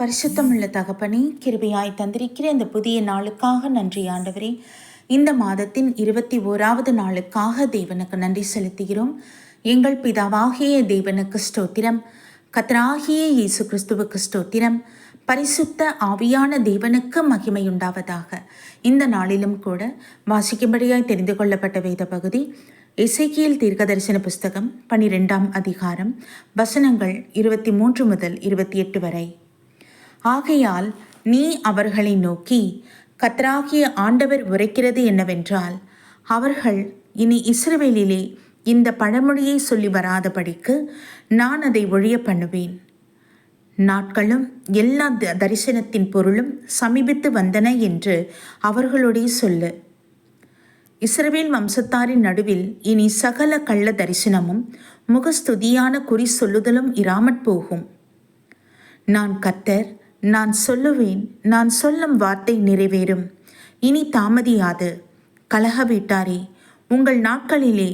பரிசுத்தமுள்ள தகப்பனே, கிருபையாய் தந்திருக்கிற இந்த புதிய நாளுக்காக நன்றி ஆண்டவரே. இந்த மாதத்தின் 21வது நாளுக்காக தேவனுக்கு நன்றி செலுத்துகிறோம். எங்கள் பிதாவாகிய தேவனுக்கு ஸ்தோத்திரம். கர்த்தராகிய இயேசு கிறிஸ்துவுக்கு ஸ்தோத்திரம். பரிசுத்த ஆவியான தேவனுக்கு மகிமையுண்டாவதாக. இந்த நாளிலும் கூட வாசிக்கும்படியாய் தெரிந்து கொள்ளப்பட்ட வேத பகுதி எசேக்கியேல் தீர்க்கதரிசன புஸ்தகம் 12ஆம் அதிகாரம் வசனங்கள் 23 முதல் 28 வரை. ஆகையால் நீ அவர்களை நோக்கி, கர்த்தராகிய ஆண்டவர் உரைக்கிறது என்னவென்றால், அவர்கள் இனி இஸ்ரவேலிலே இந்த பழமொழியை சொல்லி வராதபடிக்கு நான் அதை ஒழிய பண்ணுவேன். நாட்களும் எல்லா தரிசனத்தின் பொருளும் சமீபித்து வந்தன என்று அவர்களுடைய சொல்லு. இஸ்ரவேல் வம்சத்தாரின் நடுவில் இனி சகல கள்ள தரிசனமும் முகஸ்துதியான குறி சொல்லுதலும் இராமற் போகும். நான் கர்த்தர், நான் சொல்லுவேன், நான் சொல்லும் வார்த்தை நிறைவேறும், இனி தாமதியாது. கலக வீட்டாரே, உங்கள் நாட்களிலே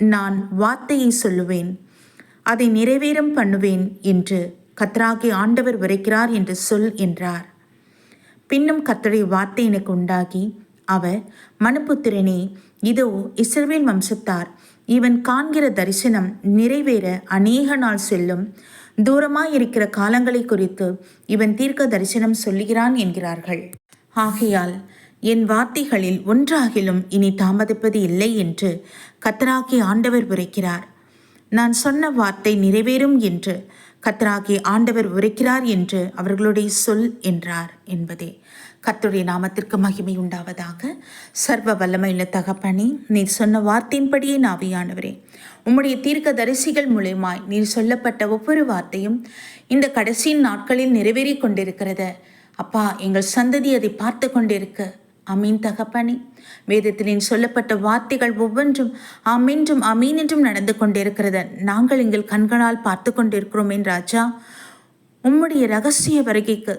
நான் வார்த்தையை சொல்லுவேன், அதை நிறைவேறும் பண்ணுவேன் என்று கர்த்தராகிய ஆண்டவர் உரைக்கிறார் என்று சொல் என்றார். பின்னும் கர்த்தருடைய வார்த்தை எனக்கு உண்டாகி, அவர், மனுபுத்திரனே, இதோ இஸ்ரவேல் வம்சத்தார் இவன் காண்கிற தரிசனம் நிறைவேற அநேக நாள் செல்லும், தூரமாயிருக்கிற காலங்களை குறித்து இவன் தீர்க்க தரிசனம் சொல்லுகிறான் என்கிறார்கள். ஆகையால் என் வார்த்தைகளில் ஒன்றாகிலும் இனி தாமதிப்பது இல்லை என்று கர்த்தராகிய ஆண்டவர் உரைக்கிறார். நான் சொன்ன வார்த்தை நிறைவேறும் என்று கர்த்தராகிய ஆண்டவர் உரைக்கிறார் என்று அவர்களுடைய சொல் என்றார் என்பதே. கர்த்தருடைய நாமத்திற்கு மகிமை உண்டாவதாக. சர்வ வல்லமையுள்ள தகப்பனே, நீர் சொன்ன வார்த்தையின்படியே ஆவியானவரே, உம்முடைய தீர்க்க தரிசிகள் மூலமாய் நீர் சொல்லப்பட்ட ஒவ்வொரு வார்த்தையும் இந்த கடைசி நாட்களில் நிறைவேறி கொண்டிருக்கிறது அப்பா. எங்கள் சந்ததி அதை பார்த்து கொண்டிருக்க அமீன் தகப்பனே. வேதத்திலின் சொல்லப்பட்ட வார்த்தைகள் ஒவ்வொன்றும் ஆமென்றும் அமீன் என்றும் நடந்து கொண்டிருக்கிறத நாங்கள் எங்கள் கண்களால் பார்த்து கொண்டிருக்கிறோம் என் ராஜா. உம்முடைய ரகசிய வருகைக்கு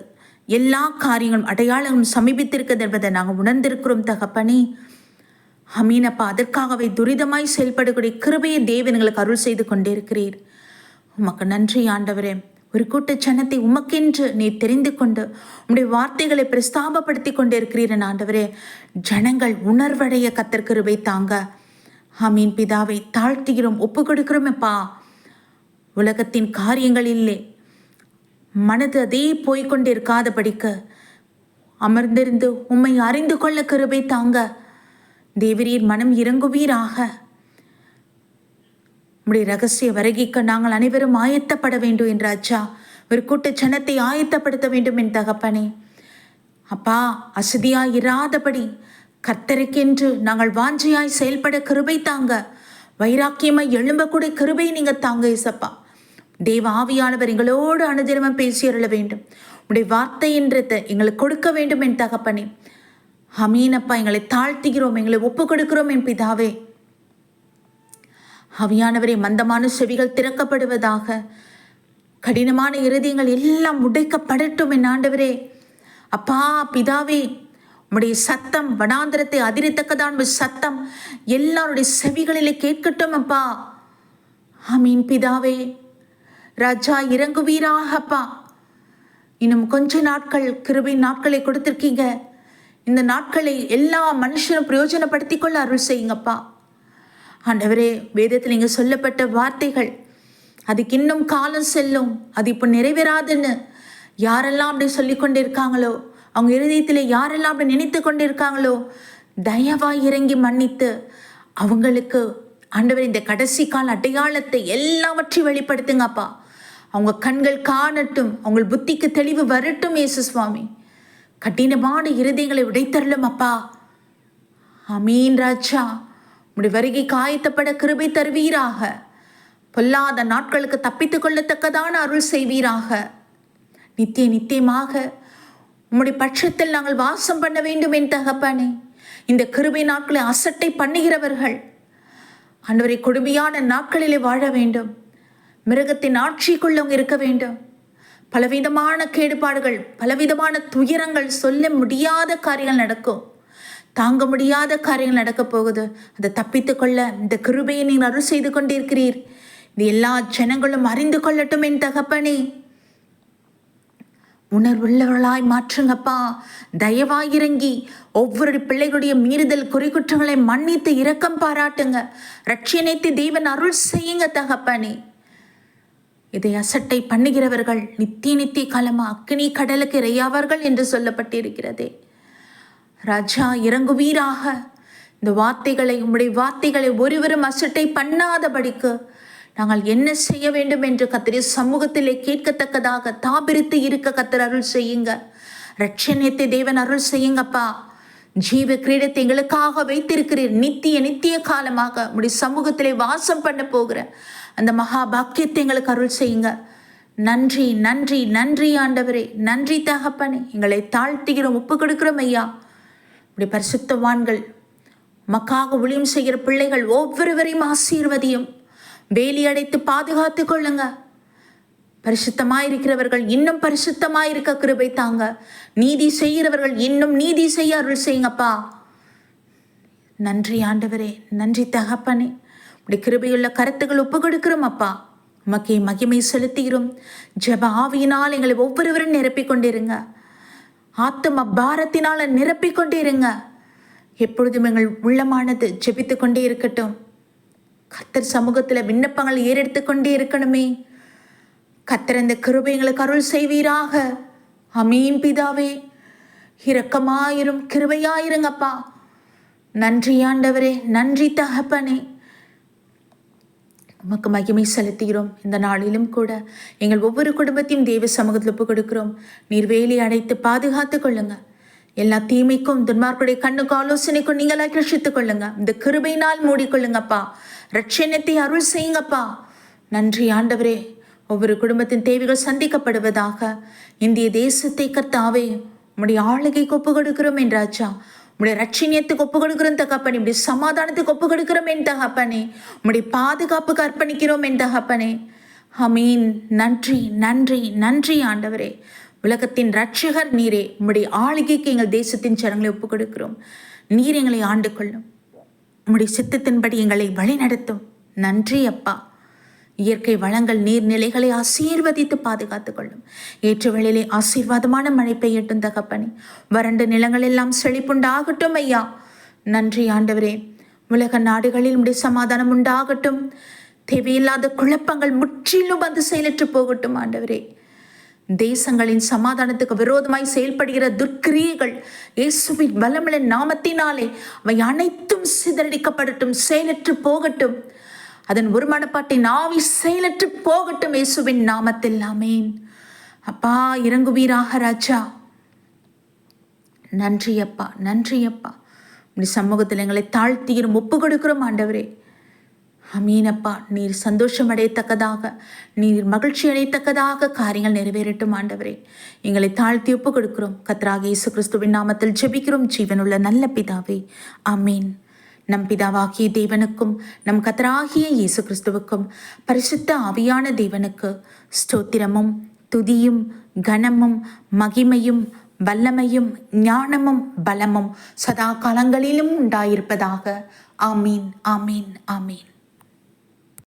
எல்லா காரியங்களும் அடையாளங்களும் சமீபித்திருக்கிறது என்பதை நாங்கள் உணர்ந்திருக்கிறோம் தகப்பனே. அமீனப்பா, அதற்காகவே துரிதமாய் செயல்படக்கூடிய கிருபையை தேவன் எங்களுக்கு அருள் செய்து கொண்டிருக்கிறீர். உமக்கு நன்றி ஆண்டவரே. ஒரு கூட்ட ஜனத்தை உமக்கென்று நீ தெரிந்து கொண்டு உம்முடைய வார்த்தைகளை பிரஸ்தாபப்படுத்தி கொண்டிருக்கிறீரன் ஆண்டவரே. ஜனங்கள் உணர்வடைய கர்த்தர் கிருபை தாங்க. ஆமீன் பிதாவை தாழ்த்துகிறோம், ஒப்பு கொடுக்கிறோமேப்பா. உலகத்தின் காரியங்களிலே மனது அதே போய்கொண்டு இருக்காதபடிக்கு அமர்ந்திருந்து உம்மை அறிந்து கொள்ள கிருபை தாங்க. தேவரீர் மனம் இறங்குவீராக. உம்முடைய ரகசிய வருகைக்கு நாங்கள் அனைவரும் ஆயத்தப்பட வேண்டும் என்ற அச்சா. ஒரு கூட்ட ஜனத்தை ஆயத்தப்படுத்த வேண்டும் என் தகப்பனே. அப்பா, அசதியாய் இராதபடி கர்த்தருக்கென்று நாங்கள் வாஞ்சையாய் செயல்பட கிருபை தாங்க. வைராக்கியமாய் எழும்பக்கூடிய கிருபை நீங்க தாங்க இசப்பா. தேவ ஆவியானவர் எங்களோடு அனுதினமும் பேசியருள வேண்டும். உடைய வார்த்தை என்றதை எங்களுக்கு கொடுக்க வேண்டும் என் தகப்பனே. அமீனப்பா, எங்களை தாழ்த்துகிறோம், எங்களை ஒப்பு கொடுக்கிறோம் என் பிதாவே. ஆவியானவரே, மந்தமான செவிகள் திறக்கப்படுவதாக. கடினமான இருதயங்கள் எல்லாம் உடைக்கப்படட்டும் என் ஆண்டவரே. அப்பா பிதாவே, உம்முடைய சத்தம் வனாந்திரத்தை அதிரத்தக்கதான சத்தம் எல்லாருடைய செவிகளிலே கேட்கட்டும் அப்பா. ஆமீன் பிதாவே. ராஜா இறங்குவீராக அப்பா. இன்னும் கொஞ்ச நாட்கள் கிருபை நாட்களை கொடுத்திருக்கீங்க. இந்த நாட்களை எல்லா மனுஷனும் பிரயோஜனப்படுத்தி கொள்ள அருள் செய்யுங்கப்பா. ஆண்டவரே, வேதத்தில் இங்கே சொல்லப்பட்ட வார்த்தைகள் அதுக்கு இன்னும் காலம் செல்லும், அது இப்போ நிறைவேறாதுன்னு யாரெல்லாம் அப்படி சொல்லி கொண்டு இருக்காங்களோ, அவங்க இருதயத்தில் யாரெல்லாம் அப்படி நினைத்து கொண்டு இருக்காங்களோ, தயவாய் இறங்கி மன்னித்து அவங்களுக்கு ஆண்டவர் இந்த கடைசி கால அடையாளத்தை எல்லாவற்றையும் வெளிப்படுத்துங்கப்பா. அவங்க கண்கள் காணட்டும், அவங்க புத்திக்கு தெளிவு வரட்டும் இயேசு சுவாமி. கடினமான இருதயங்களை உடைத்தரலும் அப்பா. ஆமீன் ராஜா. உம்முடைய வருகை காயத்தப்பட கிருபை தருவீராக. பொல்லாத நாட்களுக்கு தப்பித்துக் கொள்ளத்தக்கதான அருள் செய்வீராக. நித்தியமாக உம்முடைய பட்சத்தில் நாங்கள் வாசம் பண்ண வேண்டும் என் தகப்பனே. இந்த கிருபை நாட்களை அசட்டை பண்ணுகிறவர்கள் ஆண்டவரை கொடுமையான நாட்களிலே வாழ வேண்டும். மிருகத்தின் ஆட்சிக்குள்ளவங்க இருக்க வேண்டும். பலவிதமான கேடுபாடுகள், பலவிதமான துயரங்கள், சொல்ல முடியாத காரியங்கள் நடக்கும். தாங்க முடியாத காரியங்கள் நடக்க போகுது. அதை தப்பித்து கொள்ள இந்த கிருபையை நீங்கள் அருள் செய்து கொண்டிருக்கிறீர். இது எல்லா ஜனங்களும் அறிந்து கொள்ளட்டும் என் தகப்பனே. உணர்வுள்ளவர்களாய் மாற்றுங்கப்பா. தயவாய் இறங்கி ஒவ்வொரு பிள்ளைகளுடைய மீறுதல் குறைகுற்றங்களை மன்னித்து இரக்கம் பாராட்டுங்க. ரட்சியனைத்து தேவன் அருள் செய்யுங்க தகப்பனே. இதை அசட்டை பண்ணுகிறவர்கள் நித்திய காலமா அக்கினி கடலுக்கு இரையாவார்கள் என்று சொல்லப்பட்டிருக்கிறதே. ராஜா இறங்குவீராக. இந்த வார்த்தைகளை, உம்முடைய வார்த்தைகளை ஒருவரும் அசட்டை பண்ணாதபடிக்கு நாங்கள் என்ன செய்ய வேண்டும் என்று கர்த்தருடைய சமூகத்திலே கேட்கத்தக்கதாக தாபிரித்து இருக்க கர்த்தர் அருள் செய்யுங்க. ரட்சணியத்தை தேவன் அருள் செய்யுங்கப்பா. ஜீவ கிரீடத்தை எங்களுக்காக வைத்திருக்கிறீர். நித்திய காலமாக உம்முடைய சமூகத்திலே வாசம் பண்ண போகிற அந்த மகா பாக்கியத்தை எங்களுக்கு அருள் செய்யுங்க. நன்றி நன்றி நன்றி ஆண்டவரே. நன்றி தகப்பனே. எங்களை தாழ்த்துகிறோம், ஒப்பு கொடுக்கிறோம் ஐயா. உடைய பரிசுத்தவான்கள், மக்காக ஊழியம் செய்கிற பிள்ளைகள் ஒவ்வொருவரையும் ஆசீர்வதியும். வேலி அடைத்து பாதுகாத்து கொள்ளுங்க. பரிசுத்தமாயிருக்கிறவர்கள் இன்னும் பரிசுத்தமாயிருக்க கிருபை தாங்க. நீதி செய்கிறவர்கள் இன்னும் நீதி செய்ய அருள் செய்யுங்கப்பா. நன்றி ஆண்டவரே. நன்றி தகப்பனே. உடைய கிருபையுள்ள கருத்துக்கள் ஒப்பு கொடுக்கிறோம் அப்பா. உமக்கே மகிமை செலுத்துகிறோம். ஜெப ஆவியினால் எங்களை ஒவ்வொருவரும் நிரப்பிக் கொண்டிருங்க. ஆத்தும பாரத்தினால நிரப்பிக் கொண்டிருங்க. எப்பொழுதும் எங்கள் உள்ளமானது ஜெபித்து கொண்டே இருக்கட்டும். கர்த்தர் சமூகத்தில் விண்ணப்பங்கள் ஏறெடுத்து கொண்டே இருக்கணுமே. கர்த்தர் இந்த கிருபை எங்களுக்கு அருள் செய்வீராக. ஆமீன் பிதாவே. இரக்கமாயிரும், கிருபையாயிருங்கப்பா. நன்றி ஆண்டவரே. நன்றி தகப்பனே. உமக்கு மகிமை செலுத்துகிறோம். இந்த நாளிலும் கூட எங்கள் ஒவ்வொரு குடும்பத்தையும் தேவ சமூகத்தில் ஒப்பு கொடுக்கிறோம். நீர் வேலி அடைத்து பாதுகாத்து கொள்ளுங்க. எல்லா தீமைக்கும் துன்மார்க்குடைய கண்ணுக்கு ஆலோசனைக்கும் நீங்களாக ரட்சித்துக் கொள்ளுங்க. இந்த கிருபையினால் மூடிக்கொள்ளுங்கப்பா. ரட்சணத்தை அருள் செய்யுங்கப்பா. நன்றி ஆண்டவரே. ஒவ்வொரு குடும்பத்தின் தேவைகள் சந்திக்கப்படுவதாக. இந்திய தேசத்தை கர்த்தாவே உம்முடைய ஆளுகைக்கு ஒப்பு கொடுக்கிறோம் என்றாச்சா. உம்முடைய ரட்சணியத்துக்கு ஒப்பு கொடுக்கிறோம் தகப்பனே. உம்முடைய சமாதானத்துக்கு ஒப்பு கொடுக்கிறோம் என் தகப்பனே. உம்முடைய பாதுகாப்புக்கு அர்ப்பணிக்கிறோம் என் தகப்பனே. ஆமீன். நன்றி நன்றி நன்றி ஆண்டவரே. உலகத்தின் ரட்சகர் நீரே. உம்முடைய ஆளுகைக்கு எங்கள் தேசத்தின் சரங்களை ஒப்பு கொடுக்கிறோம். நீர் எங்களை ஆண்டு கொள்ளும். உம்முடைய சித்தத்தின்படி எங்களை வழி நடத்தும். நன்றி அப்பா. இயற்கை வளங்கள், நீர்நிலைகளை ஆசீர்வதித்து பாதுகாத்து கொள்ளும். ஏற்ற வேளையிலே ஆசீர்வாதமான மழை பெய்யட்டும் தகப்பனே. வறண்ட நிலங்கள் எல்லாம் செழிப்புண்டாகட்டும் ஐயா. நன்றி ஆண்டவரே. உலக நாடுகளில் உடைய சமாதானம் உண்டாகட்டும். தேவையில்லாத குழப்பங்கள் முற்றிலும் வந்து செயலற்று போகட்டும் ஆண்டவரே. தேசங்களின் சமாதானத்துக்கு விரோதமாய் செயல்படுகிற துர்க்கிரியைகள் இயேசுவின் பலமுள்ள நாமத்தினாலே அவை அனைத்தும் சிதறடிக்கப்படட்டும், செயலற்று போகட்டும். அதன் ஒரு மனப்பாட்டின் ஆவி செயலற்று போகட்டும் இயேசுவின் நாமத்தில். ஆமேன். அப்பா இறங்குவீராக ராஜா. நன்றி அப்பா. நன்றி அப்பா. இப்படி சமூகத்தில் எங்களை தாழ்த்தியும் ஒப்பு கொடுக்கிறோம் ஆண்டவரே. அமீனப்பா. நீர் சந்தோஷம் அடையத்தக்கதாக, நீர் மகிழ்ச்சி அடையத்தக்கதாக காரியங்கள் நிறைவேறட்டும் ஆண்டவரே. எங்களை தாழ்த்தி ஒப்பு கொடுக்கிறோம். கர்த்தராகிய இயேசு கிறிஸ்துவின் நாமத்தில் ஜெபிக்கிறோம் ஜீவனுள்ள நல்ல பிதாவே. ஆமீன். நம் பிதாவாகிய தேவனுக்கும் நம் கர்த்தராகிய இயேசு கிறிஸ்துவுக்கும் பரிசுத்த ஆவியான தேவனுக்கு ஸ்தோத்திரமும் துதியும் கனமும் மகிமையும் வல்லமையும் ஞானமும் பலமும் சதா காலங்களிலும் உண்டாயிருப்பதாக. ஆமீன் ஆமீன் ஆமீன்.